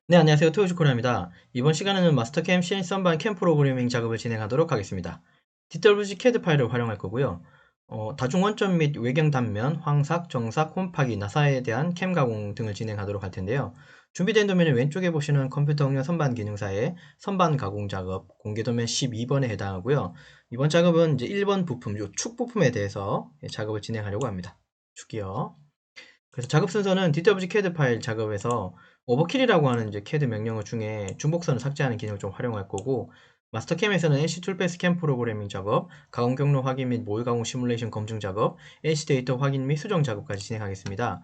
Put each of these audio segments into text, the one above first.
네, 안녕하세요. 토요즈코리아입니다. 이번 시간에는 마스터캠 CN 선반 캠 프로그래밍 작업을 진행하도록 하겠습니다. DWG CAD 파일을 활용할 거고요. 다중 원점 및 외경 단면, 황삭, 정삭, 홈파기, 나사에 대한 캠 가공 등을 진행하도록 할 텐데요. 준비된 도면은 왼쪽에 보시는 컴퓨터 응용 선반 기능사의 선반 가공 작업, 공개 도면 12번에 해당하고요. 이번 작업은 이제 1번 부품, 요 축 부품에 대해서 작업을 진행하려고 합니다. 축이요. 그래서 작업 순서는 DWG CAD 파일 작업에서 오버킬이라고 하는 이제 CAD 명령어 중에 중복선을 삭제하는 기능을 좀 활용할 거고, 마스터캠에서는 NC 툴베이스 캠 프로그래밍 작업, 가공 경로 확인 및 모의 가공 시뮬레이션 검증 작업, NC 데이터 확인 및 수정 작업까지 진행하겠습니다.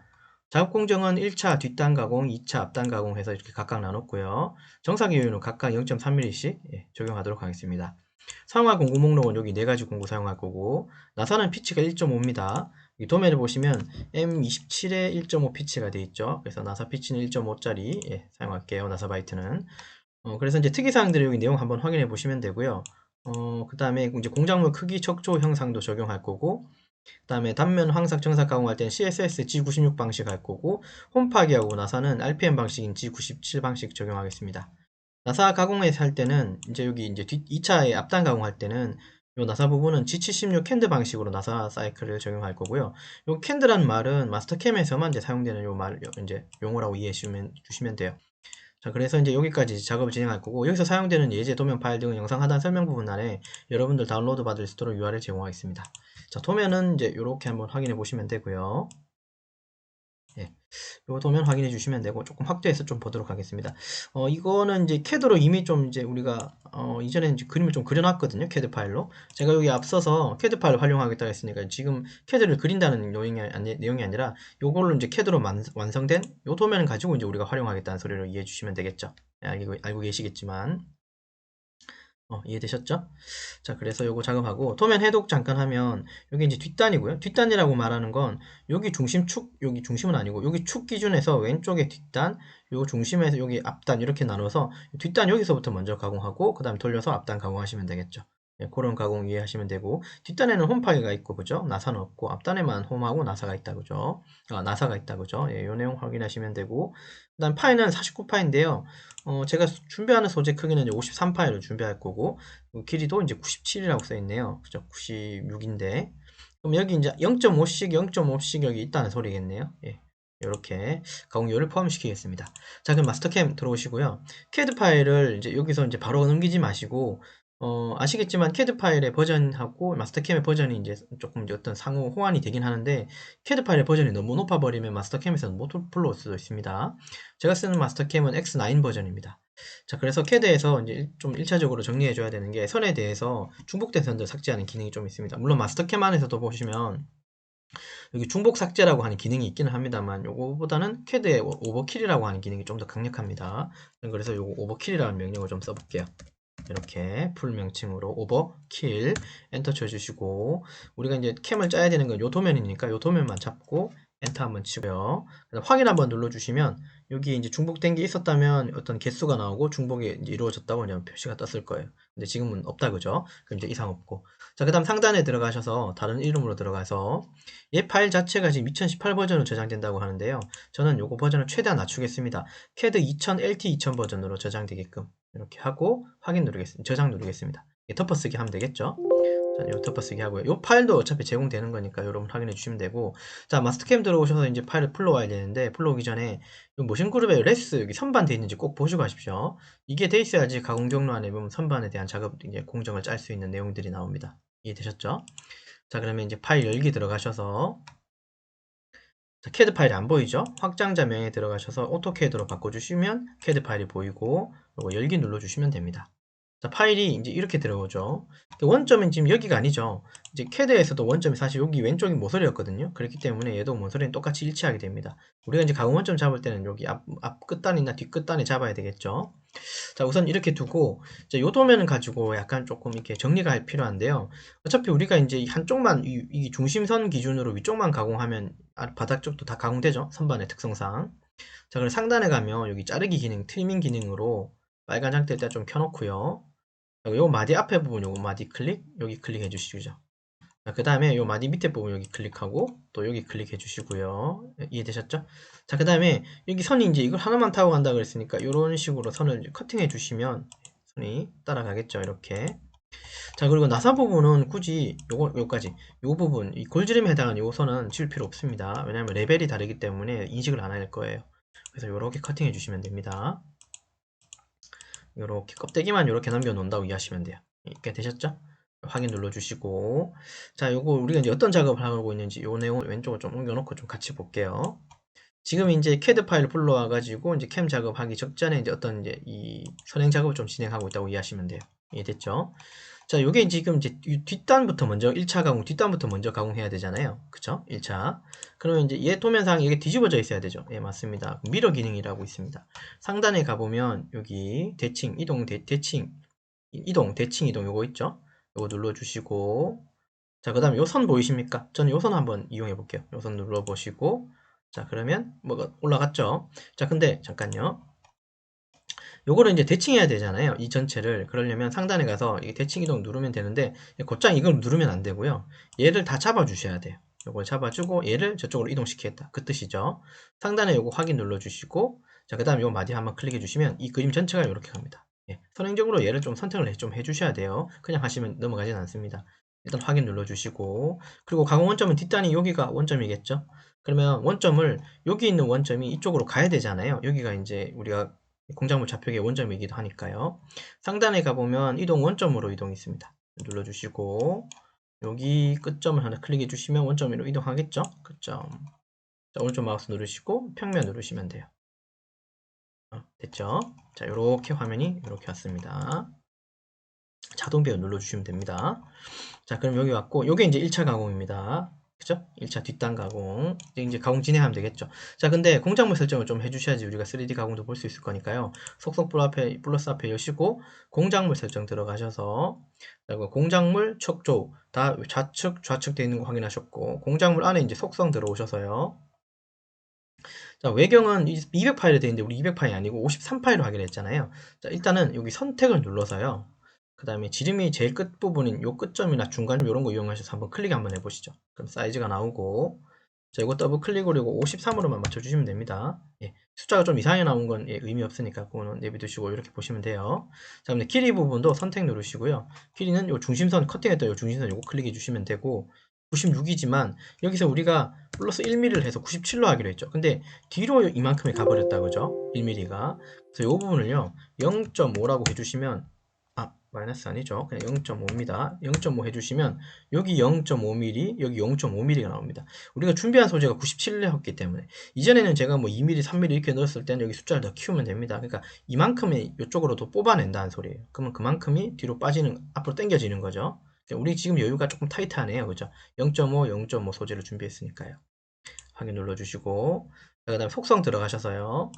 작업 공정은 1차 뒷단 가공, 2차 앞단 가공 해서 이렇게 각각 나눴고요. 정삭 이유는 각각 0.3mm씩 적용하도록 하겠습니다. 사용할 공구 목록은 여기 4가지 공구 사용할 거고, 나사는 피치가 1.5입니다. 이 도면을 보시면 M27에 1.5 피치가 되어 있죠. 그래서 나사 피치는 1.5짜리 사용할게요. 나사 바이트는. 그래서 이제 특이사항들을 여기 내용 한번 확인해 보시면 되고요. 그 다음에 이제 공작물 크기 척조 형상도 적용할 거고, 그 다음에 단면 황삭 정삭 가공할 때는 CSS G96 방식 할 거고, 홈파기하고 나사는 RPM 방식인 G97 방식 적용하겠습니다. 나사 가공에서 할 때는 이제 여기 이제 2차에 앞단 가공할 때는 요 나사 부분은 G76 캔드 방식으로 나사 사이클을 적용할 거고요. 요 캔드라는 말은 마스터캠에서만 이제 사용되는 요 말, 이제 용어라고 이해해 주시면 돼요. 자, 그래서 이제 여기까지 작업을 진행할 거고, 여기서 사용되는 예제, 도면 파일 등은 영상 하단 설명 부분 아래 여러분들 다운로드 받을 수 있도록 URL 제공하겠습니다. 자, 도면은 이제 이렇게 한번 확인해 보시면 되고요. 예. 요 도면 확인해 주시면 되고, 조금 확대해서 좀 보도록 하겠습니다. 이거는 이제 캐드로 이미 좀 이제 우리가 이전에 이제 그림을 좀 그려놨거든요. 캐드 파일로. 제가 여기 앞서서 캐드 파일을 활용하겠다고 했으니까 지금 캐드를 그린다는 내용이 아니라 요걸로 이제 캐드로 완성된 요 도면을 가지고 이제 우리가 활용하겠다는 소리로 이해해 주시면 되겠죠. 알고 계시겠지만. 이해되셨죠? 자, 그래서 요거 작업하고 도면 해독 잠깐 하면 여기 이제 뒷단이고요. 뒷단이라고 말하는 건 여기 중심축, 여기 중심은 아니고 여기 축 기준에서 왼쪽에 뒷단, 요 중심에서 여기 앞단 이렇게 나눠서 뒷단 여기서부터 먼저 가공하고 그 다음에 돌려서 앞단 가공하시면 되겠죠. 그런 가공 이해하시면 되고, 뒷단에는 홈파기가 있고 그죠? 나사는 없고 앞단에만 홈하고 나사가 있다 그죠? 나사가 있다 그죠? 요 내용 확인하시면 되고, 그 다음 파이는 49파인데요. 제가 준비하는 소재 크기는 이제 53파일을 준비할 거고, 길이도 이제 97이라고 써 있네요. 그죠? 96인데. 그럼 여기 이제 0.5씩, 0.5씩 여기 있다는 소리겠네요. 예. 이렇게 가공료를 포함시키겠습니다. 자, 그럼 마스터캠 들어오시고요. 캐드 파일을 이제 여기서 이제 바로 넘기지 마시고, 아시겠지만 캐드 파일의 버전하고 마스터캠의 버전이 이제 조금 이제 어떤 상호 호환이 되긴 하는데, 캐드 파일의 버전이 너무 높아버리면 마스터캠에서는 못 불러올 수도 있습니다. 제가 쓰는 마스터캠은 X9 버전입니다. 자, 그래서 캐드에서 이제 좀 1차적으로 정리해줘야 되는 게 선에 대해서 중복된 선들 삭제하는 기능이 좀 있습니다. 물론 마스터캠 안에서도 보시면 여기 중복 삭제라고 하는 기능이 있기는 합니다만, 요거보다는 캐드의 오버킬이라고 하는 기능이 좀 더 강력합니다. 그래서 요거 오버킬이라는 명령을 좀 써볼게요. 이렇게 풀 명칭으로 오버킬 엔터 쳐주시고, 우리가 이제 캠을 짜야 되는 건 요 도면이니까 요 도면만 잡고 엔터 한번 치고요. 확인 한번 눌러주시면 여기 이제 중복된 게 있었다면 어떤 개수가 나오고 중복이 이제 이루어졌다고 그냥 표시가 떴을 거예요. 근데 지금은 없다 그죠? 그럼 이제 이상 없고. 자, 그 다음 상단에 들어가셔서 다른 이름으로 들어가서 얘 파일 자체가 지금 2018 버전으로 저장된다고 하는데요. 저는 요거 버전을 최대한 낮추겠습니다. CAD 2000 LT 2000 버전으로 저장되게끔 이렇게 하고 확인 누르겠습니다. 저장 누르겠습니다. 덮어쓰기 하면 되겠죠? 자, 요 덮어쓰기 하고요. 요 파일도 어차피 제공되는 거니까 여러분 확인해 주시면 되고, 자, 마스터캠 들어오셔서 이제 파일을 풀러와야 되는데, 풀러오기 전에 요 모션그룹에 레스 여기 선반 돼 있는지 꼭 보시고 가십시오. 이게 돼 있어야지 가공 경로 안에 보면 선반에 대한 작업 이제 공정을 짤 수 있는 내용들이 나옵니다. 이해되셨죠? 자, 그러면 이제 파일 열기 들어가셔서, 자, 캐드 파일이 안 보이죠? 확장자 명에 들어가셔서 오토캐드로 바꿔주시면 캐드 파일이 보이고, 요거 열기 눌러주시면 됩니다. 자, 파일이 이제 이렇게 들어오죠. 원점은 지금 여기가 아니죠. 이제 캐드에서도 원점이 사실 여기 왼쪽이 모서리였거든요. 그렇기 때문에 얘도 모서리는 똑같이 일치하게 됩니다. 우리가 이제 가공 원점 잡을 때는 여기 앞 끝단이나 뒷 끝단에 잡아야 되겠죠. 자, 우선 이렇게 두고, 이제 요 도면을 가지고 약간 조금 이렇게 정리가 필요한데요. 어차피 우리가 이제 한쪽만, 이 중심선 기준으로 위쪽만 가공하면 바닥 쪽도 다 가공되죠. 선반의 특성상. 자, 그럼 상단에 가면 여기 자르기 기능, 트리밍 기능으로 빨간 장대 일단 좀 켜놓고요. 요 마디 앞에 부분, 요거 마디 클릭, 여기 클릭해 주시죠. 자, 그 다음에 요 마디 밑에 부분 여기 클릭하고 또 여기 클릭해 주시고요. 이해되셨죠? 자, 그 다음에 여기 선이 이제 이걸 하나만 타고 간다 그랬으니까 이런 식으로 선을 커팅해 주시면 선이 따라가겠죠. 이렇게. 자, 그리고 나사 부분은 굳이 요까지 요 부분 이 골지름에 해당하는 요 선은 지울 필요 없습니다. 왜냐하면 레벨이 다르기 때문에 인식을 안 할 거예요. 그래서 요렇게 커팅해 주시면 됩니다. 요렇게 껍데기만 요렇게 남겨 놓는다고 이해하시면 돼요. 이렇게 되셨죠? 확인 눌러주시고, 자, 요거 우리가 이제 어떤 작업을 하고 있는지 요 내용을 왼쪽으로 좀 옮겨놓고 좀 같이 볼게요. 지금 이제 CAD 파일을 불러와 가지고 이제 캠 작업하기 직전에 이제 어떤 이제 이 선행 작업을 좀 진행하고 있다고 이해하시면 돼요. 이해됐죠? 자, 요게 지금 이제 뒷단부터 먼저 1차 가공, 뒷단부터 먼저 가공해야 되잖아요. 그쵸? 1차. 그러면 이제 얘 도면상 이게 뒤집어져 있어야 되죠. 예, 맞습니다. 미러 기능이라고 있습니다. 상단에 가보면 여기 대칭, 이동, 대칭, 이동, 대칭, 이동 요거 있죠? 요거 눌러주시고, 자, 그 다음에 요 선 보이십니까? 저는 요 선 한번 이용해 볼게요. 요 선 눌러보시고, 자, 그러면 뭐가 올라갔죠? 자, 근데 잠깐요. 요거를 이제 대칭해야 되잖아요. 이 전체를. 그러려면 상단에 가서 이 대칭 이동 누르면 되는데, 곧장 이걸 누르면 안 되고요. 얘를 다 잡아 주셔야 돼요. 요걸 잡아주고 얘를 저쪽으로 이동시키겠다. 그 뜻이죠. 상단에 요거 확인 눌러주시고, 자, 그 다음에 요 마디 한번 클릭해 주시면 이 그림 전체가 이렇게 갑니다. 예, 선행적으로 얘를 좀 선택을 좀 해주셔야 돼요. 그냥 하시면 넘어가진 않습니다. 일단 확인 눌러주시고, 그리고 가공 원점은 뒷단이 여기가 원점이겠죠? 그러면 원점을, 여기 있는 원점이 이쪽으로 가야 되잖아요. 여기가 이제 우리가 공작물 좌표의 원점이기도 하니까요. 상단에 가보면 이동 원점으로 이동이 있습니다. 눌러주시고 여기 끝점을 하나 클릭해 주시면 원점으로 이동하겠죠? 끝점. 자, 오른쪽 마우스 누르시고 평면 누르시면 돼요. 됐죠? 자, 이렇게 화면이 이렇게 왔습니다. 자동 배열 눌러주시면 됩니다. 자, 그럼 여기 왔고, 요게 이제 1차 가공입니다. 그죠? 1차 뒷단 가공. 이제 가공 진행하면 되겠죠. 자, 근데 공작물 설정을 좀 해주셔야지 우리가 3D 가공도 볼 수 있을 거니까요. 속속 플러스 앞에 여시고, 공작물 설정 들어가셔서, 그리고 공작물 척조, 다 좌측 되어 있는 거 확인하셨고, 공작물 안에 이제 속성 들어오셔서요. 자, 외경은 200 파일이 되어 있는데, 우리 200 파일이 아니고 53 파일로 하기로 했잖아요. 자, 일단은 여기 선택을 눌러서요. 그 다음에 지름이 제일 끝부분인 요 끝점이나 중간점 이런 거 이용하셔서 한번 클릭 한번 해보시죠. 그럼 사이즈가 나오고, 자, 이거 더블 클릭으로 이거 53으로만 맞춰주시면 됩니다. 예, 숫자가 좀 이상하게 나온 건 의미 없으니까 그거는 내비두시고 이렇게 보시면 돼요. 자, 근데 길이 부분도 선택 누르시고요. 길이는 요 중심선 커팅했던 요 중심선 요거 클릭해 주시면 되고, 96이지만 여기서 우리가 플러스 1mm를 해서 97로 하기로 했죠. 근데 뒤로 이만큼이 가버렸다 그죠? 1mm가. 그래서 이 부분을요 0.5라고 해주시면, 마이너스 아니죠. 그냥 0.5입니다. 0.5 해주시면 여기 0.5mm, 여기 0.5mm가 나옵니다. 우리가 준비한 소재가 97였기 때문에 이전에는 제가 뭐 2mm, 3mm 이렇게 넣었을 때는 여기 숫자를 더 키우면 됩니다. 그러니까 이만큼이 이쪽으로 더 뽑아낸다는 소리예요. 그러면 그만큼이 뒤로 빠지는, 앞으로 당겨지는 거죠. 우리 지금 여유가 조금 타이트하네요. 그죠? 0.5, 0.5 소재를 준비했으니까요. 확인 눌러주시고, 그 다음에 속성 들어가셔서요.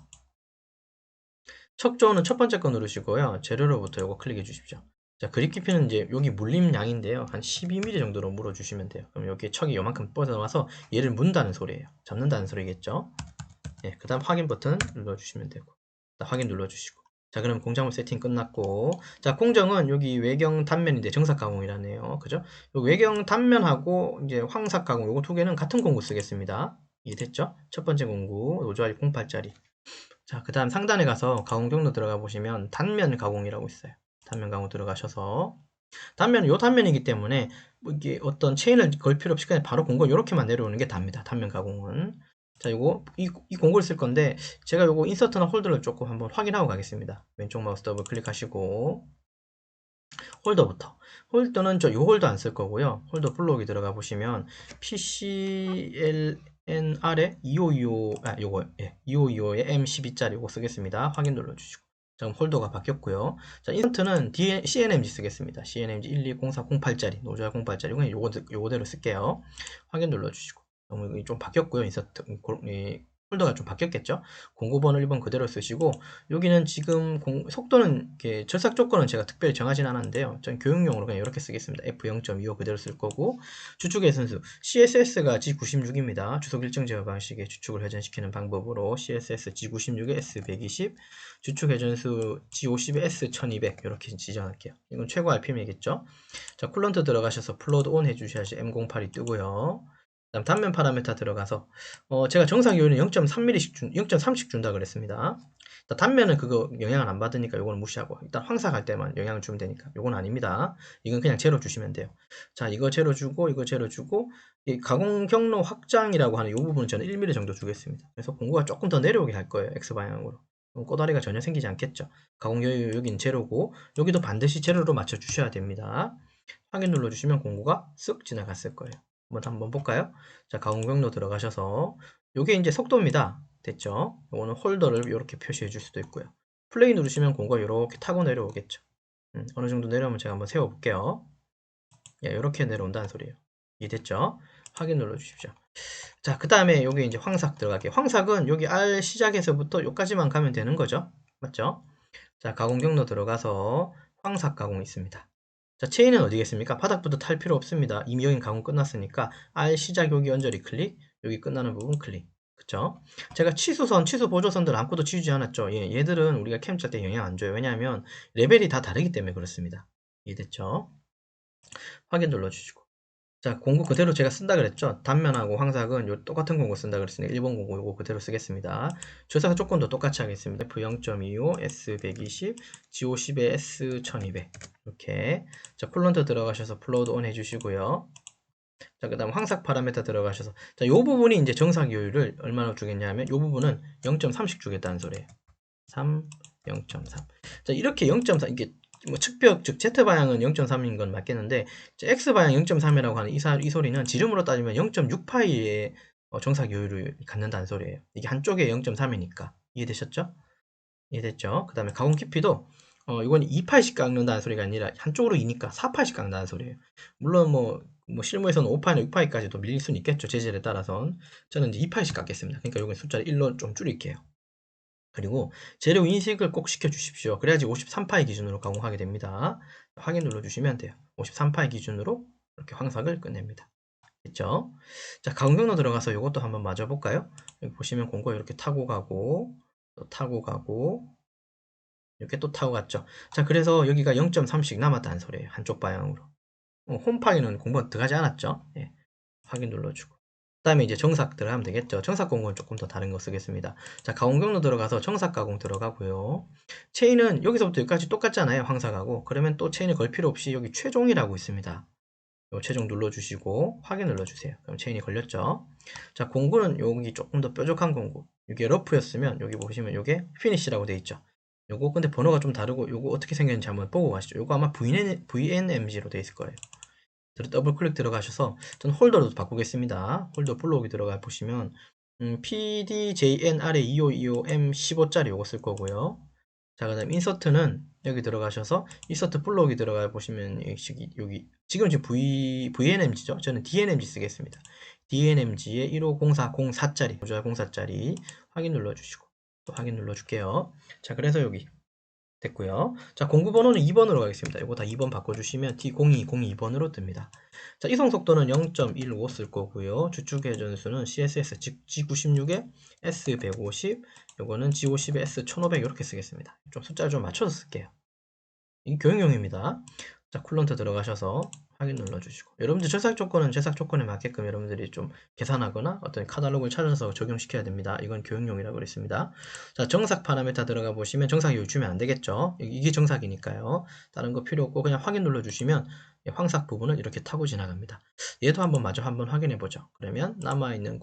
척조는 첫 번째 거 누르시고요. 재료로부터 이거 클릭해 주십시오. 자, 그립 깊이는 이제 여기 물림량인데요. 한 12mm 정도로 물어주시면 돼요. 그럼 여기에 척이 요만큼 뻗어나와서 얘를 문다는 소리예요. 잡는다는 소리겠죠? 예, 그 다음 확인 버튼 눌러주시면 되고. 확인 눌러주시고. 자, 그럼 공작물 세팅 끝났고. 자, 공정은 여기 외경 단면인데 정삭 가공이라네요. 그죠? 외경 단면하고 이제 황삭 가공 요거 두 개는 같은 공구 쓰겠습니다. 이해됐죠? 첫 번째 공구, 노즈와이 08짜리. 자, 그 다음 상단에 가서 가공 경로 들어가 보시면 단면 가공이라고 있어요. 단면 가공 들어가셔서 단면은 요 단면이기 때문에 뭐 이게 어떤 체인을 걸 필요 없이 그냥 바로 공고 이렇게만 내려오는 게 답니다. 단면 가공은. 자, 요거 이 공고를 쓸 건데 제가 요거 인서트나 홀더를 조금 한번 확인하고 가겠습니다. 왼쪽 마우스 더블 클릭하시고 홀더부터. 홀더는 저 요 홀더 안 쓸 거고요. 홀더 블록이 들어가 보시면 PCLNR에 2525, 요거, 예, 2525에 M12짜리 요거 쓰겠습니다. 확인 눌러주시고. 지금 홀더가 바뀌었고요. 자, 인서트는 CNMG 쓰겠습니다. CNMG 120408짜리, 노즈와 08짜리. 이건 요거대로 쓸게요. 확인 눌러주시고. 좀 바뀌었고요. 인서트, 폴더가 좀 바뀌었겠죠? 공구번호 1번 그대로 쓰시고, 여기는 지금 속도는, 절삭 조건은 제가 특별히 정하진 않았는데요. 전 교육용으로 그냥 이렇게 쓰겠습니다. F0.25 그대로 쓸 거고, 주축의 선수, CSS가 G96입니다. 주석 일정 제어 방식의 주축을 회전시키는 방법으로 CSS G96에 S120, 주축 회전수 G50에 S1200 이렇게 지정할게요. 이건 최고 RPM이겠죠? 자, 쿨런트 들어가셔서 플로드 온 해주셔야지 M08이 뜨고요. 그다음 단면 파라메터 들어가서 제가 정상 요율은 0.3mm씩 0.3씩 준다 그랬습니다. 단면은 그거 영향을 안 받으니까 요거는 무시하고 일단 황삭할 때만 영향을 주면 되니까 요건 아닙니다. 이건 그냥 제로 주시면 돼요. 자, 이거 제로 주고 이거 제로 주고 이 가공 경로 확장이라고 하는 요 부분은 저는 1mm 정도 주겠습니다. 그래서 공구가 조금 더 내려오게 할 거예요. X 방향으로. 꼬다리가 전혀 생기지 않겠죠. 가공 여유 여긴 제로고 여기도 반드시 제로로 맞춰 주셔야 됩니다. 확인 눌러주시면 공구가 쓱 지나갔을 거예요. 한번 볼까요? 자, 가공 경로 들어가셔서 요게 이제 속도입니다. 됐죠? 요거는 홀더를 이렇게 표시해 줄 수도 있고요. 플레이 누르시면 공구가 이렇게 타고 내려오겠죠. 어느 정도 내려오면 제가 한번 세워 볼게요. 예, 이렇게 내려온다는 소리예요. 이해됐죠? 확인 눌러 주십시오. 자, 그 다음에 여기 이제 황삭 들어갈게요. 황삭은 여기 R 시작에서부터 여기까지만 가면 되는 거죠. 맞죠? 자, 가공 경로 들어가서 황삭 가공 있습니다. 자, 체인은 어디겠습니까? 바닥부터 탈 필요 없습니다. 이미 여긴 가공 끝났으니까 R 시작 여기 언저리 클릭, 여기 끝나는 부분 클릭. 그쵸? 제가 취수선, 취수 보조선들 아무것도 지우지 않았죠. 예, 얘들은 우리가 캠 짤 때 영향 안 줘요. 왜냐하면 레벨이 다 다르기 때문에 그렇습니다. 이해됐죠? 확인 눌러주시고. 자, 공구 그대로 제가 쓴다 그랬죠? 단면하고 황삭은 요 똑같은 공구 쓴다 그랬으니까 1번 공구 요거 그대로 쓰겠습니다. 조사 조건도 똑같이 하겠습니다. F0.25, S120, G50에 S1200 이렇게. 자, 쿨런트 들어가셔서 플로드 온 해주시고요. 자, 그 다음 황삭 파라메터 들어가셔서 자, 요 부분이 이제 정삭 요율을 얼마나 주겠냐면 요 부분은 0.3씩 주겠다는 소리예요. 3, 0.3. 자, 이렇게 0.4 이게 뭐 측벽 즉 Z 방향은 0.3인 건 맞겠는데 X 방향 0.3이라고 하는 이 소리는 지름으로 따지면 0.6파이의 정삭 요율을 갖는다는 소리예요. 이게 한쪽에 0.3이니까 이해되셨죠? 이해됐죠? 그 다음에 가공 깊이도 이건 2파이씩 깎는다는 소리가 아니라 한쪽으로 2니까 4파이씩 깎는다는 소리예요. 물론 뭐 실무에서는 5파이나 6파이까지도 밀릴 수는 있겠죠. 재질에 따라선 저는 이제 2파이씩 깎겠습니다. 그러니까 이건 숫자를 1로 좀 줄일게요. 그리고 재료 인식을 꼭 시켜주십시오. 그래야지 53파이 기준으로 가공하게 됩니다. 확인 눌러주시면 돼요. 53파이 기준으로 이렇게 황삭을 끝냅니다. 됐죠? 자, 가공 경로 들어가서 이것도 한번 맞아볼까요? 여기 보시면 공구가 이렇게 타고 가고 또 타고 가고 이렇게 또 타고 갔죠. 자, 그래서 여기가 0.3씩 남았다는 소리예요. 한쪽 방향으로. 홈파이는 공부가 들어가지 않았죠? 예. 확인 눌러주고. 그 다음에 이제 정삭 들어가면 되겠죠. 정삭 공구는 조금 더 다른 거 쓰겠습니다. 자, 가공 경로 들어가서 정삭 가공 들어가고요. 체인은 여기서부터 여기까지 똑같잖아요. 황삭하고. 그러면 또 체인을 걸 필요 없이 여기 최종이라고 있습니다. 요 최종 눌러주시고 확인 눌러주세요. 그럼 체인이 걸렸죠. 자, 공구는 여기 조금 더 뾰족한 공구. 이게 러프였으면 여기 보시면 이게 피니시라고 되어 있죠. 요거 근데 번호가 좀 다르고 요거 어떻게 생겼는지 한번 보고 가시죠. 요거 아마 VNMG로 되어 있을 거예요. 더블 클릭 들어가셔서 저는 홀더로 바꾸겠습니다. 홀더 블록이 들어가 보시면 PDJNRA2525M15짜리 요거 쓸 거고요. 자, 그 다음 인서트는 여기 들어가셔서 인서트 블록이 들어가 보시면 여기 지금 VNMG죠. 저는 DNMG 쓰겠습니다. DNMG에 150404짜리 모듈 04짜리 확인 눌러주시고 또 확인 눌러줄게요. 자, 그래서 여기 됐고요. 자, 공구 번호는 2번으로 가겠습니다. 이거 다 2번 바꿔주시면 D0202번으로 뜹니다. 자, 이송 속도는 0.15 쓸 거고요. 주축 회전수는 CSS G96에 S150, 요거는 G50에 S1500 이렇게 쓰겠습니다. 좀 숫자를 좀 맞춰서 쓸게요. 이 교육용입니다. 자, 쿨런트 들어가셔서 확인 눌러주시고 여러분들 제작 조건은 제작 조건에 맞게끔 여러분들이 좀 계산하거나 어떤 카탈로그를 찾아서 적용시켜야 됩니다. 이건 교육용이라고 그랬습니다. 자, 정삭 파라메터 들어가 보시면 정삭이 주면 안 되겠죠. 이게 정삭이니까요. 다른 거 필요 없고 그냥 확인 눌러주시면 황삭 부분을 이렇게 타고 지나갑니다. 얘도 한번 마저 한번 확인해 보죠. 그러면 남아있는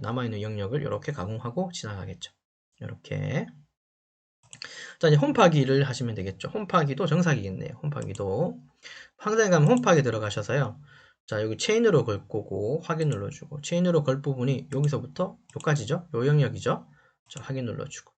남아있는 영역을 이렇게 가공하고 지나가겠죠. 이렇게. 자, 이제 홈파기를 하시면 되겠죠. 홈파기도 정삭이겠네요. 홈파기도. 상단에 가면 홈파기 들어가셔서요. 자, 여기 체인으로 걸 거고 확인 눌러주고 체인으로 걸 부분이 여기서부터 여기까지죠. 요 영역이죠. 자, 확인 눌러주고.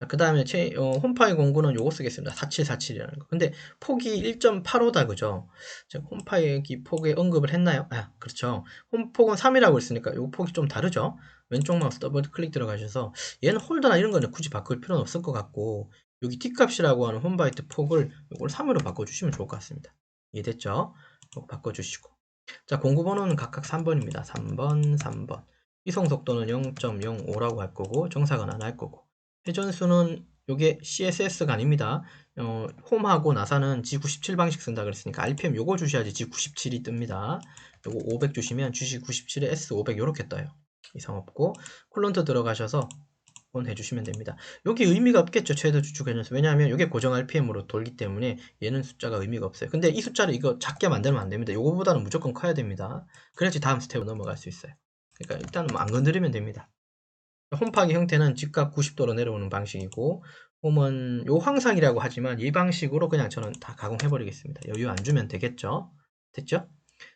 그 다음에 홈파이 공구는 요거 쓰겠습니다. 4747이라는 거. 근데 폭이 1.85다 그죠? 제가 홈파이 폭에 언급을 했나요? 아, 그렇죠. 홈폭은 3이라고 했으니까 요 폭이 좀 다르죠. 왼쪽 마우스 더블 클릭 들어가셔서 얘는 홀더나 이런 거는 굳이 바꿀 필요는 없을 것 같고 여기 T값이라고 하는 홈바이트 폭을 이걸 3으로 바꿔주시면 좋을 것 같습니다. 이해됐죠? 이거 바꿔주시고 자 공구번호는 각각 3번입니다. 3번 3번 이송 속도는 0.05라고 할 거고 정삭은 안 할 거고 회전수는 요게 CSS가 아닙니다. 홈하고 나사는 G97 방식 쓴다 그랬으니까 RPM 요거 주셔야지 G97이 뜹니다. 요거 500 주시면 G97에 S500 요렇게 떠요. 이상 없고 쿨런트 들어가셔서 온 해주시면 됩니다. 여기 의미가 없겠죠. 최대 주축 회전수. 왜냐하면 이게 고정 RPM으로 돌기 때문에 얘는 숫자가 의미가 없어요. 근데 이 숫자를 이거 작게 만들면 안 됩니다. 요거보다는 무조건 커야 됩니다. 그래야지 다음 스텝으로 넘어갈 수 있어요. 그러니까 일단 안 건드리면 됩니다. 홈파기 형태는 직각 90도로 내려오는 방식이고 홈은 요 황상이라고 하지만 이 방식으로 그냥 저는 다 가공해 버리겠습니다. 여유 안 주면 되겠죠. 됐죠?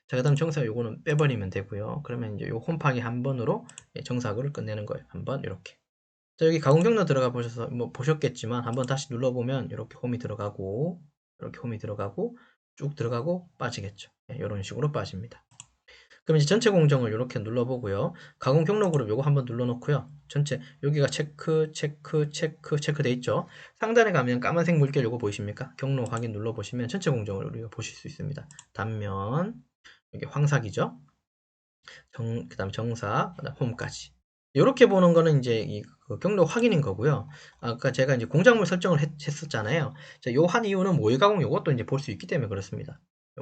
자, 그 다음 정삭 요거는 빼버리면 되고요. 그러면 이제 요 홈파기 한 번으로 정삭을 끝내는 거예요. 한 번 이렇게. 자, 여기 가공 경로 들어가 보셔서 뭐 보셨겠지만 한번 다시 눌러보면 이렇게 홈이 들어가고 이렇게 홈이 들어가고 쭉 들어가고 빠지겠죠. 이런 식으로 빠집니다. 그럼 이제 전체 공정을 이렇게 눌러보고요. 가공 경로 그룹 요거 한번 눌러놓고요. 전체 여기가 체크 돼 있죠. 상단에 가면 까만색 물결 요거 보이십니까? 경로 확인 눌러보시면 전체 공정을 우리가 보실 수 있습니다. 단면 여기 황삭이죠. 그 다음 정삭, 그 다음 홈까지. 이렇게 보는 거는 이제 그 경로 확인인 거고요. 아까 제가 이제 공작물 설정을 했었잖아요. 자, 요 한 이유는 모의 가공 요것도 이제 볼 수 있기 때문에 그렇습니다.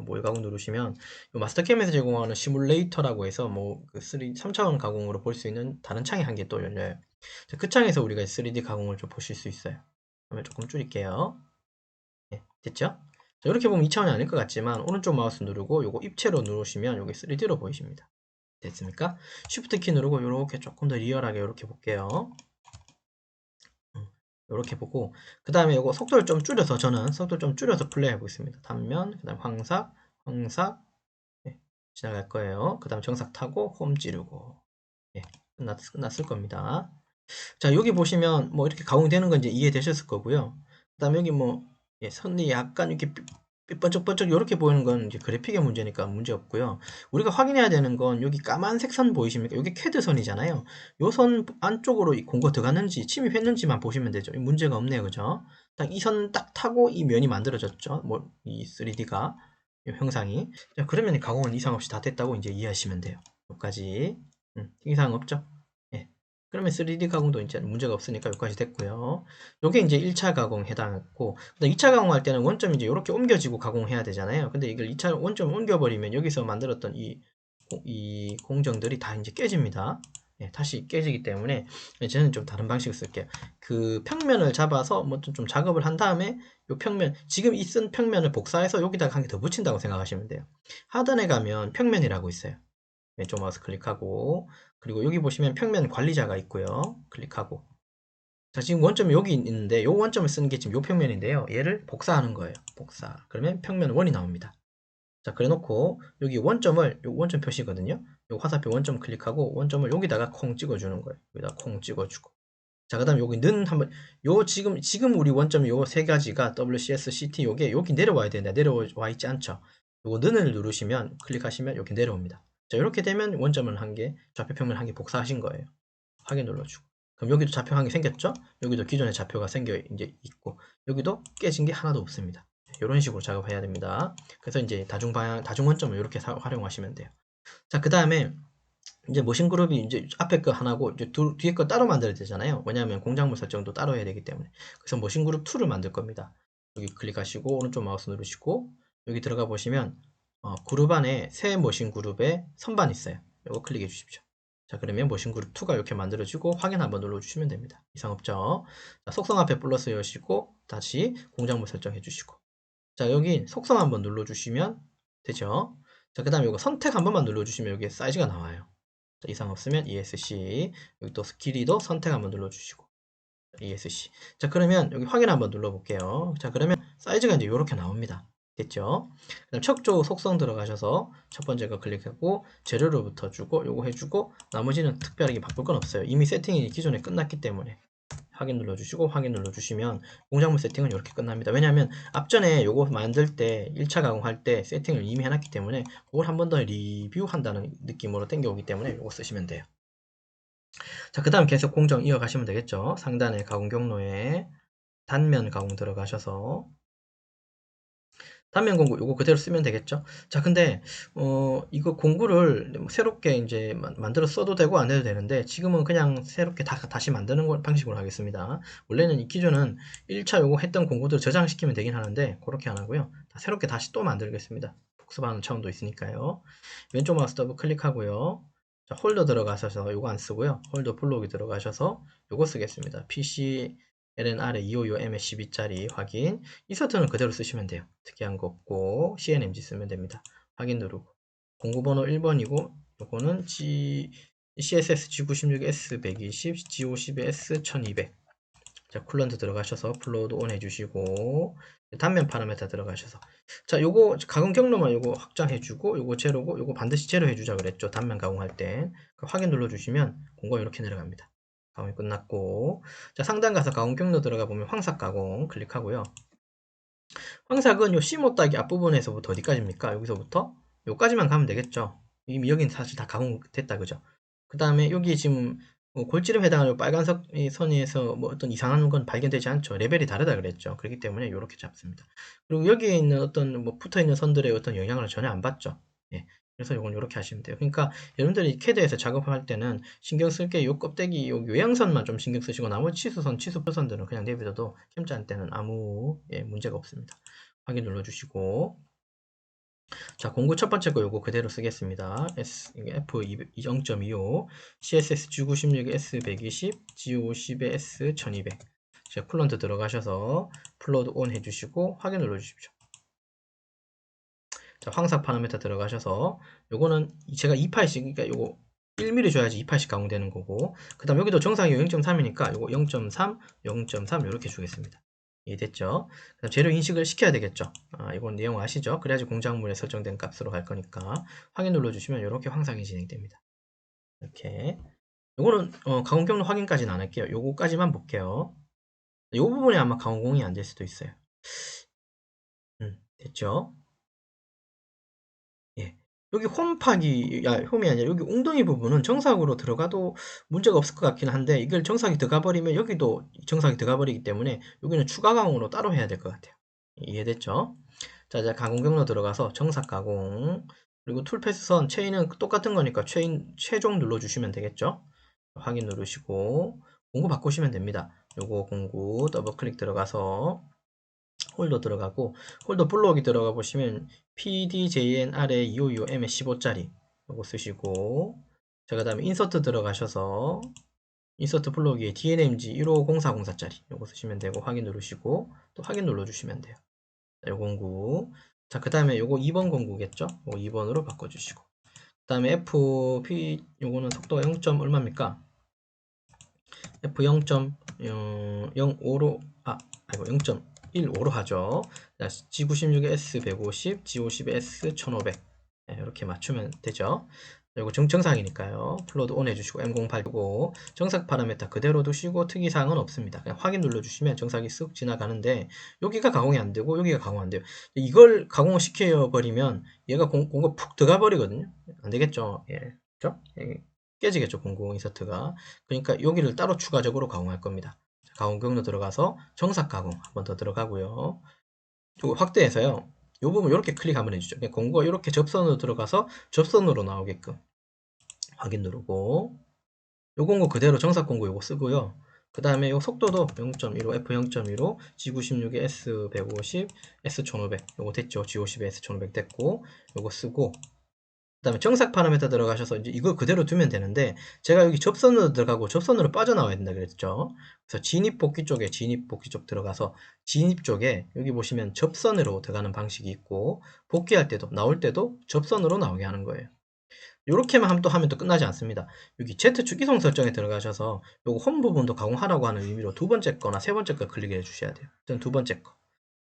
모의 가공 누르시면 마스터캠에서 제공하는 시뮬레이터라고 해서 뭐그 3차원 가공으로 볼 수 있는 다른 창이 한 개 또 열려요. 자, 그 창에서 우리가 3D 가공을 좀 보실 수 있어요. 그러면 조금 줄일게요. 네, 됐죠? 자, 이렇게 보면 2차원이 아닐 것 같지만 오른쪽 마우스 누르고 요거 입체로 누르시면 요게 3D로 보이십니다. 됐습니까? 쉬프트 키 누르고 이렇게 조금 더 리얼하게 이렇게 볼게요. 이렇게 보고 그 다음에 이거 속도를 좀 줄여서 저는 속도를 좀 줄여서 플레이해 보겠습니다. 단면, 그 다음 황삭 네, 지나갈 거예요. 그 다음 정삭 타고 홈 찌르고 네, 끝났을 겁니다. 자 여기 보시면 뭐 이렇게 가공되는 건 이제 이해되셨을 거고요. 그 다음에 여기 뭐 선이 약간 이렇게 삐번쩍번쩍 이렇게 보이는 건 이제 그래픽의 문제니까 문제 없고요. 우리가 확인해야 되는 건 여기 까만색 선 보이십니까? 여기 캐드 선이잖아요. 요 선 안쪽으로 이 공고 들어갔는지 침입했는지만 보시면 되죠. 문제가 없네요, 그죠? 딱 이 선 딱 타고 이 면이 만들어졌죠. 뭐 이 3D가 형상이. 자, 그러면 가공은 이상 없이 다 됐다고 이제 이해하시면 돼요. 여기까지 이상 없죠? 예. 그러면 3D 가공도 이제 문제가 없으니까 여기까지 됐고요. 요게 이제 1차 가공 해당했고, 2차 가공할 때는 원점이 이제 이렇게 옮겨지고 가공해야 되잖아요. 근데 이걸 2차 원점 옮겨버리면 여기서 만들었던 이 공정들이 다 이제 깨집니다. 예, 다시 깨지기 때문에 저는 좀 다른 방식을 쓸게요. 그 평면을 잡아서 뭐 좀 작업을 한 다음에 요 평면, 지금 이 쓴 평면을 복사해서 여기다가 한 개 더 붙인다고 생각하시면 돼요. 하단에 가면 평면이라고 있어요. 왼쪽 마우스 클릭하고 그리고 여기 보시면 평면 관리자가 있고요. 클릭하고 자 지금 원점이 여기 있는데 이 원점을 쓰는 게 지금 이 평면인데요. 얘를 복사하는 거예요. 복사. 그러면 평면 1이 나옵니다. 자 그래 놓고 여기 원점을 요 원점 표시거든요. 요 화살표 원점 클릭하고 원점을 여기다가 콩 찍어주는 거예요. 여기다 콩 찍어주고 자 그 다음에 여기 는 한번 요 지금 우리 원점이 요 세 가지가 WCS, CT 요게 여기 내려와야 되는데 내려와 있지 않죠. 요거 는을 누르시면 클릭하시면 여기 내려옵니다. 자 이렇게 되면 원점을 한 개, 좌표 평면 한 개 복사하신 거예요. 확인 눌러주고 그럼 여기도 좌표 한 개 생겼죠? 여기도 기존의 좌표가 생겨 이제 있고 여기도 깨진 게 하나도 없습니다. 이런 식으로 작업해야 됩니다. 그래서 이제 다중 원점을 이렇게 활용하시면 돼요. 자 그 다음에 이제 머신 그룹이 이제 앞에 거 하나고 이제 뒤에 거 따로 만들어야 되잖아요. 왜냐하면 공작물 설정도 따로 해야 되기 때문에. 그래서 머신 그룹 2를 만들 겁니다. 여기 클릭하시고 오른쪽 마우스 누르시고 여기 들어가 보시면 그룹 안에 새 머신 그룹에 선반 있어요. 이거 클릭해 주십시오. 자 그러면 머신 그룹 2가 이렇게 만들어지고 확인 한번 눌러주시면 됩니다. 이상 없죠? 자, 속성 앞에 플러스 여시고 다시 공작물 설정해 주시고 자 여기 속성 한번 눌러주시면 되죠? 자 그 다음에 이거 선택 한 번만 눌러주시면 여기 사이즈가 나와요. 자, 이상 없으면 ESC 여기 또 길이도 선택 한번 눌러주시고 ESC 자 그러면 여기 확인 한번 눌러볼게요. 자 그러면 사이즈가 이제 이렇게 나옵니다. 됐죠? 그다음 척조 속성 들어가셔서 첫 번째 거 클릭하고 재료로부터 주고 요거 해주고 나머지는 특별하게 바꿀 건 없어요. 이미 세팅이 기존에 끝났기 때문에 확인 눌러주시고 확인 눌러주시면 공작물 세팅은 이렇게 끝납니다. 왜냐하면 앞전에 요거 만들 때 1차 가공할 때 세팅을 이미 해놨기 때문에 그걸 한 번 더 리뷰한다는 느낌으로 땡겨오기 때문에 요거 쓰시면 돼요. 자, 그 다음 계속 공정 이어가시면 되겠죠. 상단에 가공 경로에 단면 가공 들어가셔서 단면 공구 요거 그대로 쓰면 되겠죠. 자, 근데 이거 공구를 새롭게 이제 만들어 써도 되고 안 해도 되는데 지금은 그냥 새롭게 다시 만드는 방식으로 하겠습니다. 원래는 이 기존은 1차 요거 했던 공구들 저장시키면 되긴 하는데 그렇게 안 하고요. 새롭게 다시 또 만들겠습니다. 복습하는 차원도 있으니까요. 왼쪽 마우스 더블 클릭하고요. 자, 홀더 들어가셔서 요거 안 쓰고요. 홀더 블록이 들어가셔서 요거 쓰겠습니다. PC LNR에 255M에 12짜리 확인. 인서트는 그대로 쓰시면 돼요. 특이한 거 없고 CNMG 쓰면 됩니다. 확인 누르고 공구번호 1번이고 요거는 CSS G96S120, G50S1200. 자, 쿨런트 들어가셔서 플로우도 온 해주시고 단면 파라메터 들어가셔서 자, 요거 가공 경로만 요거 확장해주고 요거 제로고 요거 반드시 제로 해주자 그랬죠. 단면 가공할 때 확인 눌러주시면 공구가 이렇게 내려갑니다. 가공이 끝났고 자, 상단 가서 가공 경로 들어가 보면 황삭 가공 클릭하고요. 황삭은 요 C5 따기 앞부분에서부터 어디까지입니까? 여기서부터 요까지만 가면 되겠죠. 이미 여긴 사실 다 가공됐다 그죠? 그 다음에 여기 지금 골지름 해당하는 요 빨간색 선에서 뭐 어떤 이상한 건 발견되지 않죠. 레벨이 다르다 그랬죠. 그렇기 때문에 이렇게 잡습니다. 그리고 여기에 있는 어떤 뭐 붙어 있는 선들의 어떤 영향을 전혀 안 받죠. 예. 그래서 이건 이렇게 하시면 돼요. 그러니까 여러분들이 캐드에서 작업할 때는 신경 쓸 게 요 껍데기 요 요양선만 좀 신경 쓰시고 나머지 치수선, 치수표선들은 그냥 내비둬도 캠짤 때는 아무 문제가 없습니다. 확인 눌러주시고 자, 공구 첫 번째 거 요거 그대로 쓰겠습니다. F 0.25 CSS G96 S120 G50에 S1200 자, 쿨런트 들어가셔서 플로드 온 해주시고 확인 눌러주십시오. 자, 황삭 파라미터 들어가셔서 요거는 제가 2파일씩 그러니까 요거 1mm 줘야지 2파일씩 가공되는 거고 그 다음 여기도 정상이 0.3이니까 요거 0.3 0.3 이렇게 주겠습니다. 이해됐죠? 그다음 재료 인식을 시켜야 되겠죠. 이건 내용 아시죠? 그래야지 공작물에 설정된 값으로 갈 거니까 확인 눌러주시면 이렇게 황삭이 진행됩니다. 이렇게 요거는 가공 경로 확인까지는 안 할게요. 요거까지만 볼게요. 요 부분에 아마 가공이 안 될 수도 있어요. 됐죠? 예. 여기 홈이 아니라 여기 웅덩이 부분은 정삭으로 들어가도 문제가 없을 것 같긴 한데 이걸 정삭이 들어가 버리면 여기도 정삭이 들어가 버리기 때문에 여기는 추가 가공으로 따로 해야 될 것 같아요. 이해됐죠? 자, 이제 가공 경로 들어가서 정삭 가공 그리고 툴패스선 체인은 똑같은 거니까 최종 눌러주시면 되겠죠? 확인 누르시고 공구 바꾸시면 됩니다. 요거 공구 더블 클릭 들어가서 홀더 들어가고 홀더 블록이 들어가 보시면 PDJNR에 255M에 15짜리 요거 쓰시고 자, 그 다음에 인서트 들어가셔서 인서트 블록에 DNMG 150404짜리 요거 쓰시면 되고 확인 누르시고 또 확인 눌러주시면 돼요. 자, 요 공구 자, 그 다음에 요거 2번 공구겠죠? 요거 2번으로 바꿔주시고 그 다음에 FP 요거는 속도가 0. 얼마입니까? F0.05로 아이고 0.15로 하죠. G96에 S150, G50에 S1500 이렇게 맞추면 되죠. 그리고 정상이니까요. 플로드 온 해주시고 M08고 정삭 파라메터 그대로 두시고 특이사항은 없습니다. 그냥 확인 눌러주시면 정삭이 쓱 지나가는데 여기가 가공이 안 되고 여기가 가공 안 돼요. 이걸 가공을 시켜버리면 얘가 공구가 푹 들어가 버리거든요. 안 되겠죠. 예. 그죠? 예. 깨지겠죠. 공구 인서트가. 그러니까 여기를 따로 추가적으로 가공할 겁니다. 가공 경로 들어가서 정삭 가공 한 번 더 들어가고요. 이거 확대해서요. 이 부분 이렇게 클릭 한번 해주죠. 공구가 이렇게 접선으로 들어가서 접선으로 나오게끔 확인 누르고 요 공구 그대로 정삭 공구 요거 쓰고요. 그 다음에 요 속도도 0.15 F0.15 G96에 S150 S1500 요거 됐죠. G50에 S1500 됐고 요거 쓰고 그 다음에 정삭 파라미터 들어가셔서 이제 이거 그대로 두면 되는데 제가 여기 접선으로 들어가고 접선으로 빠져나와야 된다 그랬죠. 그래서 진입 복귀 쪽에 진입 복귀 쪽 들어가서 진입 쪽에 여기 보시면 접선으로 들어가는 방식이 있고 복귀할 때도 나올 때도 접선으로 나오게 하는 거예요. 요렇게만 하면 또 끝나지 않습니다. 여기 Z축 이동 설정에 들어가셔서 요거 홈 부분도 가공하라고 하는 의미로 두 번째 거나 세 번째 거 클릭해 주셔야 돼요. 일단 두 번째 거.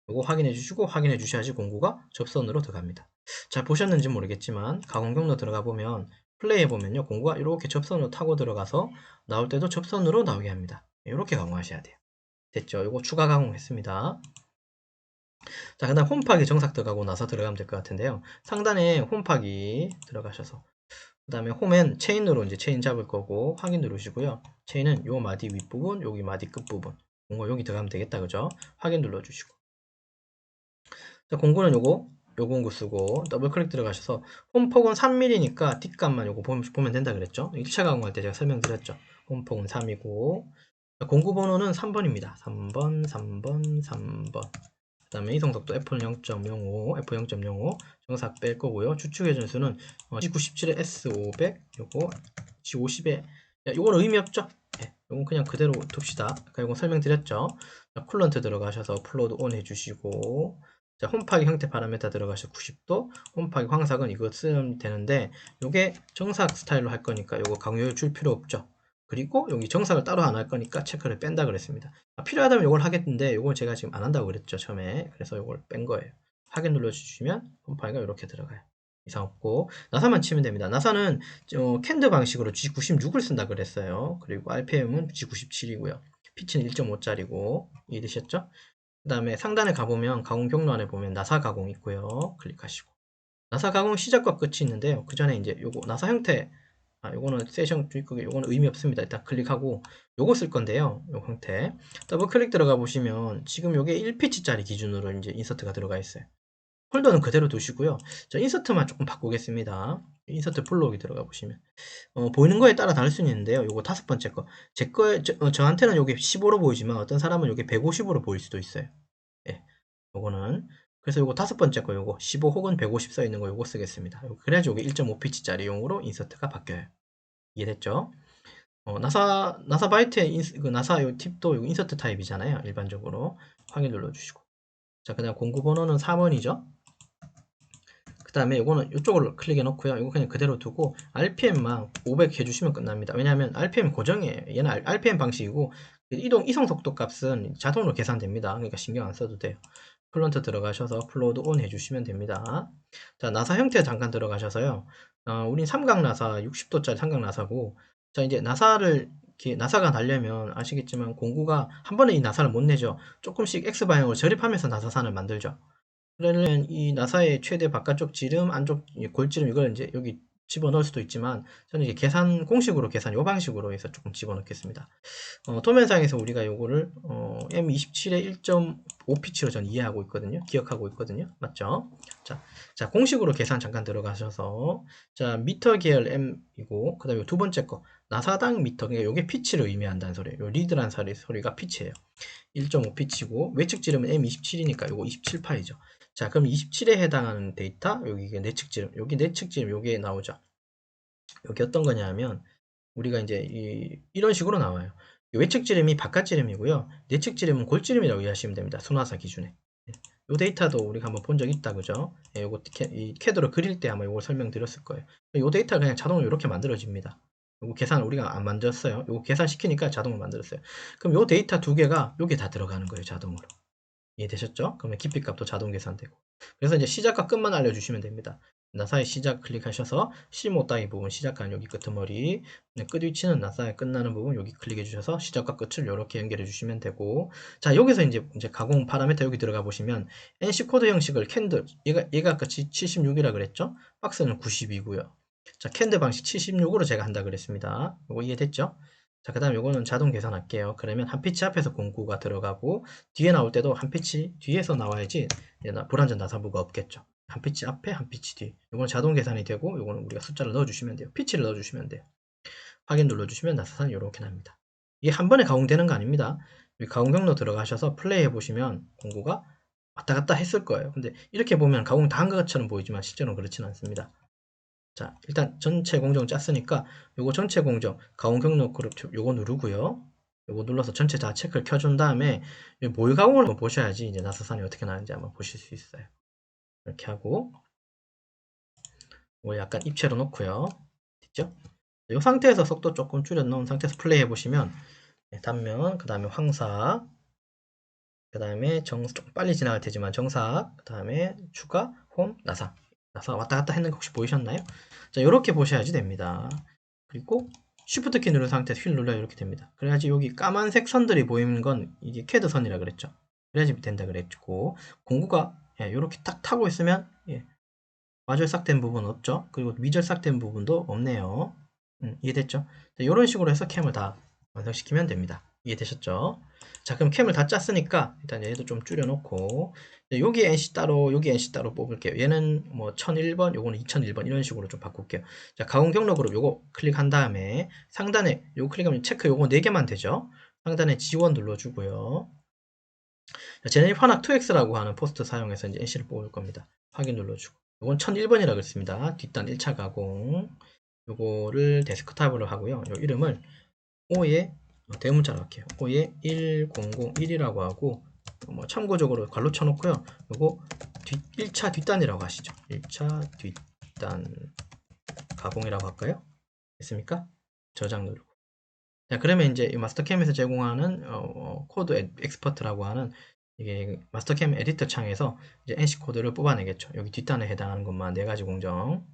요거 확인해 주시고 확인해 주셔야지 공구가 접선으로 들어갑니다. 잘 보셨는지 모르겠지만 가공 경로 들어가 보면 플레이해 보면요. 공구가 이렇게 접선으로 타고 들어가서 나올 때도 접선으로 나오게 합니다. 이렇게 가공하셔야 돼요. 됐죠? 요거 추가 가공했습니다. 자, 그 다음 홈파기 정삭 들어가고 나서 들어가면 될 것 같은데요. 상단에 홈파기 들어가셔서 그 다음에 홈엔 체인으로 이제 체인 잡을 거고 확인 누르시고요. 체인은 요 마디 윗부분, 여기 마디 끝부분. 공고 여기 들어가면 되겠다. 그죠? 확인 눌러주시고. 자, 공구는 요 공구 쓰고 더블 클릭 들어가셔서 홈폭은 3mm니까 뒷값만 요거 보면 된다 그랬죠? 1차 가공할 때 제가 설명드렸죠. 홈폭은 3이고 공구 번호는 3번입니다. 3번, 3번, 3번. 그 다음에 이동속도 F0.05, F0.05 정삭 뺄 거고요. 추측의 전수는 G97에 S500, 요거 G50에 요건 의미 없죠? 네, 요건 그냥 그대로 둡시다. 아까 요건 설명드렸죠. 자, 쿨런트 들어가셔서 플로드 온 해주시고 자, 홈파기 형태 파라메타 들어가셔서 90도 홈파기 황삭은 이거 쓰면 되는데 요게 정삭 스타일로 할 거니까 요거 강요율 줄 필요 없죠. 그리고 여기 정삭을 따로 안 할 거니까 체크를 뺀다 그랬습니다. 필요하다면 이걸 하겠는데 이건 제가 지금 안 한다고 그랬죠 처음에. 그래서 이걸 뺀 거예요. 확인 눌러주시면 홈파일가 이렇게 들어가요. 이상 없고 나사만 치면 됩니다. 나사는 캔드 방식으로 G96을 쓴다 그랬어요. 그리고 RPM은 G97이고요. 피치는 1.5짜리고 이해되셨죠? 그 다음에 상단에 가보면 가공 경로 안에 보면 나사 가공 있고요. 클릭하시고 나사 가공 시작과 끝이 있는데요. 그 전에 이제 요거 나사 형태 요거는 세션 주입국에 요거는 의미 없습니다. 일단 클릭하고 요거 쓸 건데요. 요 형태 더블 클릭 들어가 보시면 지금 요게 1피치짜리 기준으로 이제 인서트가 들어가 있어요. 폴더는 그대로 두시고요. 저 인서트만 조금 바꾸겠습니다. 인서트 블록이 들어가 보시면 보이는 거에 따라 다를 수는 있는데요. 요거 다섯 번째 거 제 거에 저한테는 요게 15로 보이지만 어떤 사람은 요게 150으로 보일 수도 있어요. 예, 요거는 그래서 요거 다섯 번째 거 요거 15 혹은 150 써 있는 거 요거 쓰겠습니다. 그래야지 요게 1.5피치짜리 용으로 인서트가 바뀌어요. 이해됐죠? 나사 바이트의 그 나사 요 팁도 요 인서트 타입이잖아요. 일반적으로 확인 눌러주시고 자 그다음 공구 번호는 4번이죠. 그 다음에 요거는 이쪽으로 클릭해 놓고요. 이거 그냥 그대로 두고 RPM만 500 해주시면 끝납니다. 왜냐하면 RPM 고정이에요. 얘는 RPM 방식이고 이송 속도 값은 자동으로 계산됩니다. 그러니까 신경 안 써도 돼요. 플런트 들어가셔서 플로드 온 해주시면 됩니다. 자 나사 형태 잠깐 들어가셔서요. 우린 삼각 나사 60도짜리 삼각 나사고 자 이제 나사를 나사가 달려면 아시겠지만 공구가 한 번에 이 나사를 못 내죠. 조금씩 X방향으로 저립하면서 나사선을 만들죠. 그러려면 이 나사의 최대 바깥쪽 지름, 안쪽 골지름 이걸 이제 여기 집어넣을 수도 있지만 저는 이제 계산 공식으로 계산 요 방식으로 해서 조금 집어넣겠습니다. 도면상에서 우리가 요거를 M27의 1.5피치로 전 이해하고 있거든요. 기억하고 있거든요. 맞죠? 자 공식으로 계산 잠깐 들어가셔서 자 미터 계열 M이고 그 다음에 두 번째 거 나사당 미터 그러니까 요게 피치를 의미한다는 소리예요. 요 리드란 소리가 피치예요. 1.5피치고 외측 지름은 M27이니까 요거 27파이죠. 자 그럼 27에 해당하는 데이터 여기 내측 지름 여기 내측 지름 요게 나오죠. 여기 어떤 거냐면 우리가 이제 이런 식으로 나와요. 외측 지름이 바깥 지름이고요. 내측 지름은 골지름이라고 이해하시면 됩니다. 순화사 기준에. 이 데이터도 우리가 한번 본 적 있다 그죠? 예, 요거 이 캐드로 그릴 때 아마 이걸 설명드렸을 거예요. 이 데이터가 그냥 자동으로 이렇게 만들어집니다. 요거 계산 우리가 안 만들었어요. 요거 계산 시키니까 자동으로 만들었어요. 그럼 요 데이터 두 개가 여기 다 들어가는 거예요. 자동으로. 이해되셨죠? 그러면 깊이 값도 자동 계산되고. 그래서 이제 시작과 끝만 알려주시면 됩니다. 나사의 시작 클릭하셔서 C5 따위 부분 시작하는 여기 끄트머리 끝 위치는 나사의 끝나는 부분 여기 클릭해 주셔서 시작과 끝을 이렇게 연결해 주시면 되고 자 여기서 이제 가공 파라미터 여기 들어가 보시면 NC 코드 형식을 캔들 얘가 아까 76이라 그랬죠? 박스는 92고요. 자 캔들 방식 76으로 제가 한다 그랬습니다. 이거 이해됐죠? 자, 그 다음 요거는 자동 계산할게요. 그러면 한 피치 앞에서 공구가 들어가고 뒤에 나올 때도 한 피치 뒤에서 나와야지 불완전 나사부가 없겠죠. 한 피치 앞에 한 피치 뒤. 요거는 자동 계산이 되고 요거는 우리가 숫자를 넣어주시면 돼요. 피치를 넣어주시면 돼요. 확인 눌러주시면 나사선이 이렇게 납니다. 이게 한 번에 가공되는 거 아닙니다. 가공 경로 들어가셔서 플레이 해보시면 공구가 왔다 갔다 했을 거예요. 근데 이렇게 보면 가공 다 한 것처럼 보이지만 실제로는 그렇지는 않습니다. 자 일단 전체 공정 짰으니까 요거 전체 공정 가공 경로 그룹 요거 누르고요. 요거 눌러서 전체 다 체크를 켜준 다음에 몰 가공을 한번 보셔야지 이제 나사산이 어떻게 나는지 한번 보실 수 있어요. 이렇게 하고 뭐 약간 입체로 놓고요. 됐죠? 이 상태에서 속도 조금 줄여 놓은 상태에서 플레이 해보시면 단면, 그 다음에 황사, 그 다음에 좀 빨리 지나갈 테지만 정사, 그 다음에 추가, 홈, 나사 왔다 갔다 했는 거 혹시 보이셨나요? 자, 이렇게 보셔야지 됩니다. 그리고 쉬프트 키 누른 상태에서 휠 눌러야 이렇게 됩니다. 그래야지 여기 까만색 선들이 보이는 건 이게 캐드 선이라 그랬죠. 그래야지 된다 그랬고 공구가 이렇게 딱 타고 있으면 마절삭된 부분 없죠? 그리고 미절삭된 부분도 없네요. 이해됐죠? 이런 식으로 해서 캠을 다 완성시키면 됩니다. 이해되셨죠? 자, 그럼 캠을 다 짰으니까 일단 얘도 좀 줄여놓고 여기 NC 따로 여기 NC 따로 뽑을게요. 얘는 뭐 1001번 요거는 2001번 이런 식으로 좀 바꿀게요. 자, 가공 경로 그룹 요거 클릭한 다음에 상단에 요거 클릭하면 체크 요거 4개만 되죠. 상단에 지원 눌러주고요. 제네릭 환학 2X라고 하는 포스트 사용해서 이제 NC를 뽑을 겁니다. 확인 눌러주고 요건 1001번이라고 했습니다. 뒷단 1차 가공 요거를 데스크탑으로 하고요. 요 이름을 O에 대문자로 할게요. O에 1001이라고 하고 뭐 참고적으로 괄호 쳐놓고요. 요거 1차 뒷단이라고 하시죠. 1차 뒷단 가공이라고 할까요? 됐습니까? 저장 누르고. 자, 그러면 이제 마스터캠에서 제공하는 코드 엑스퍼트라고 하는 이게 마스터캠 에디터 창에서 이제 NC 코드를 뽑아내겠죠. 여기 뒷단에 해당하는 것만 4가지 공정.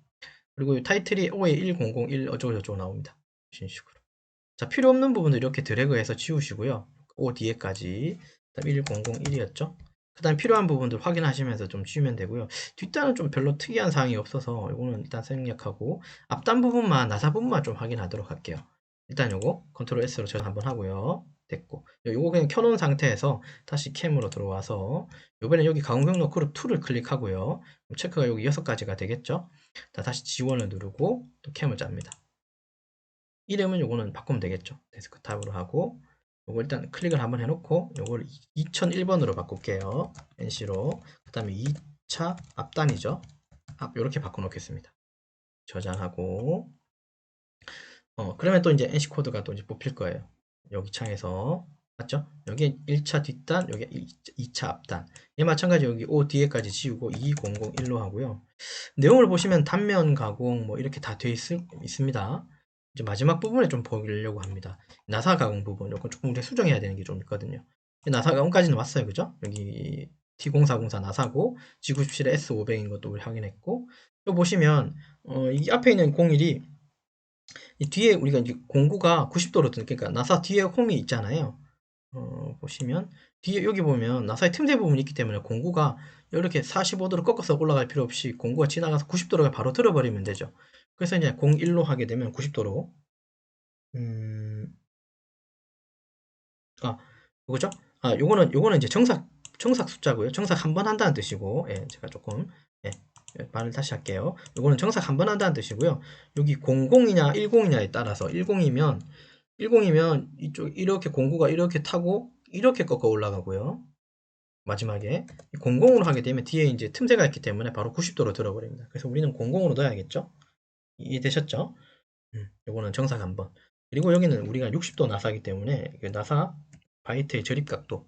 그리고 타이틀이 OA1001 어쩌고저쩌고 나옵니다. 이런 식으로. 자, 필요 없는 부분을 이렇게 드래그해서 지우시고요. O 뒤에까지. 그다음 1001이었죠. 그 다음 필요한 부분들 확인하시면서 좀 지우면 되고요. 뒷단은 좀 별로 특이한 사항이 없어서 이거는 일단 생략하고 앞단 부분만 나사 부분만 좀 확인하도록 할게요. 일단 요거 컨트롤 S로 저장 한번 하고요. 됐고 요거 그냥 켜놓은 상태에서 다시 캠으로 들어와서 요번에 여기 가공 경로 그룹 2를 클릭하고요. 체크가 여기 6가지가 되겠죠. 다시 지원을 누르고 또 캠을 짭니다. 이름은 요거는 바꾸면 되겠죠. 데스크탑으로 하고 요거 일단 클릭을 한번 해놓고 요걸 2001번으로 바꿀게요. NC로. 그 다음에 2차 앞단이죠. 앞 요렇게 바꿔놓겠습니다. 저장하고 그러면 또 이제 NC 코드가 또 이제 뽑힐 거예요. 여기 창에서 맞죠? 여기 1차 뒷단, 여기 2차 앞단. 얘 마찬가지 여기 O 뒤에까지 지우고 2001로 하고요. 내용을 보시면 단면 가공 뭐 이렇게 다 되어 있습니다. 이제 마지막 부분에 좀 보려고 합니다. 나사 가공 부분, 요건 조금 우리가 수정해야 되는 게 좀 있거든요. 나사 가공까지는 왔어요, 그죠? 여기 T0404 나사고 G97에 S500인 것도 우리 확인했고, 또 보시면 이 앞에 있는 01이 이 뒤에 우리가 이제 공구가 90도로 뜨는 그러니까 나사 뒤에 홈이 있잖아요. 보시면 뒤에 여기 보면 나사의 틈새 부분이 있기 때문에 공구가 이렇게 45도로 꺾어서 올라갈 필요 없이 공구가 지나가서 90도로 바로 들어버리면 되죠. 그래서 이제 01로 하게 되면 90도로 아 이거죠? 아 요거는 이제 정삭 숫자고요. 정삭 한 번 한다는 뜻이고 예, 제가 조금 예, 말을 다시 할게요. 요거는 정삭 한 번 한다는 뜻이고요. 여기 00이냐 10이냐에 따라서 10이면 이쪽 이렇게 공구가 이렇게 타고 이렇게 꺾어 올라가고요. 마지막에 00으로 하게 되면 뒤에 이제 틈새가 있기 때문에 바로 90도로 들어버립니다. 그래서 우리는 00으로 넣어야겠죠? 이해되셨죠? 요거는 정삭 한번. 그리고 여기는 우리가 60도 나사기 때문에 나사 바이트의 저립각도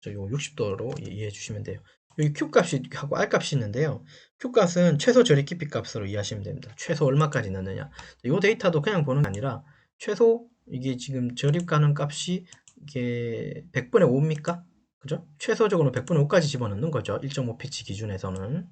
요 60도로 이해해 주시면 돼요. 여기 Q 값이 하고 R 값이 있는데요. Q 값은 최소 저립 깊이 값으로 이해하시면 됩니다. 최소 얼마까지 넣느냐. 이 데이터도 그냥 보는 게 아니라 최소 이게 지금 저립 가능 값이 이게 100분의 5입니까? 그죠? 최소적으로 100분의 5까지 집어넣는 거죠. 1.5 피치 기준에서는.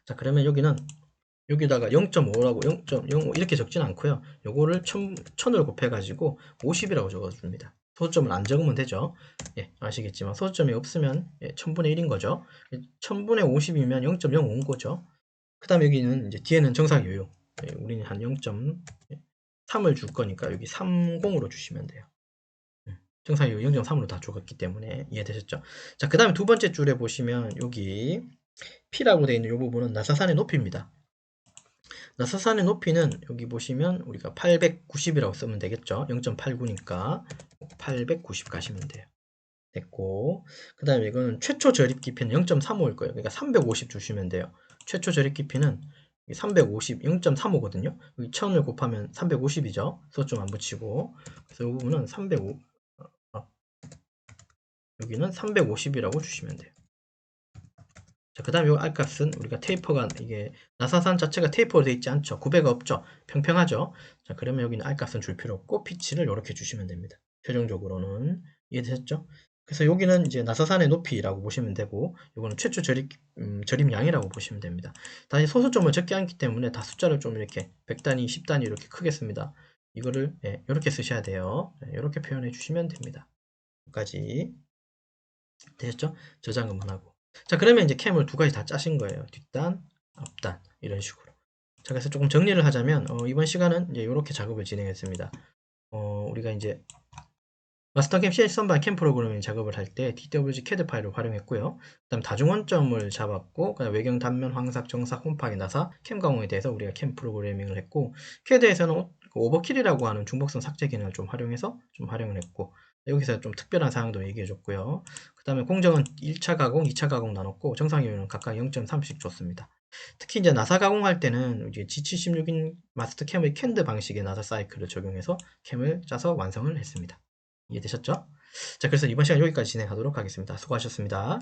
자, 그러면 여기다가 0.5라고 0.05 이렇게 적진 않고요. 요거를 1000을 곱해가지고 50이라고 적어줍니다. 소수점을 안 적으면 되죠. 예, 아시겠지만 소수점이 없으면 1000분의 1인 거죠. 1000분의 50이면 0.05인 거죠. 그 다음에 여기는 이제 뒤에는 정삭 요요. 예, 우리는 한 0.3을 줄 거니까 여기 30으로 주시면 돼요. 정삭 요요 0.3으로 다 적었기 때문에 이해되셨죠? 자, 그 다음에 두 번째 줄에 보시면 여기 P라고 되어 있는 이 부분은 나사산의 높이입니다. 나사산의 높이는 여기 보시면 우리가 890이라고 쓰면 되겠죠. 0.89니까 890 가시면 돼요. 됐고 그 다음에 이거는 최초 저립 깊이는 0.35일 거예요. 그러니까 350 주시면 돼요. 최초 저립 깊이는 350, 0.35거든요. 여기 1000을 곱하면 350이죠. 소점 안 붙이고 그래서 이 부분은 305 여기는 350이라고 주시면 돼요. 자, 그 다음에 이 R값은 우리가 테이퍼가 이게 나사산 자체가 테이퍼로 되어 있지 않죠. 구배가 없죠. 평평하죠. 자, 그러면 여기는 R값은 줄 필요 없고 피치를 이렇게 주시면 됩니다. 최종적으로는 이해되셨죠? 그래서 여기는 이제 나사산의 높이라고 보시면 되고 이거는 최초 저립량이라고 보시면 됩니다. 다시 소수점을 적게 않기 때문에 다 숫자를 좀 이렇게 100단위, 10단위 이렇게 크게 씁니다. 이거를 이렇게 쓰셔야 돼요. 이렇게 표현해 주시면 됩니다. 여기까지 되셨죠? 저장 한번 하고 자, 그러면 이제 캠을 두 가지 다 짜신 거예요. 뒷단, 앞단 이런 식으로. 자, 그래서 조금 정리를 하자면 이번 시간은 이제 이렇게 작업을 진행했습니다. 우리가 이제 마스터캠 CS 선반 캠 프로그래밍 작업을 할 때 DWG CAD 파일을 활용했고요. 그다음 다중원점을 잡았고, 그다음 외경 단면 황삭 정삭 홈파기 나사 캠 가공에 대해서 우리가 캠 프로그래밍을 했고, CAD에서는 오버킬이라고 하는 중복선 삭제 기능을 좀 활용해서 좀 활용을 했고, 여기서 좀 특별한 사항도 얘기해 줬고요. 그 다음에 공정은 1차 가공, 2차 가공 나눴고, 정상이율은 각각 0.3씩 줬습니다. 특히 이제 나사 가공할 때는 이제 G76인 마스터 캠의 캔드 방식의 나사 사이클을 적용해서 캠을 짜서 완성을 했습니다. 이해되셨죠? 자, 그래서 이번 시간 여기까지 진행하도록 하겠습니다. 수고하셨습니다.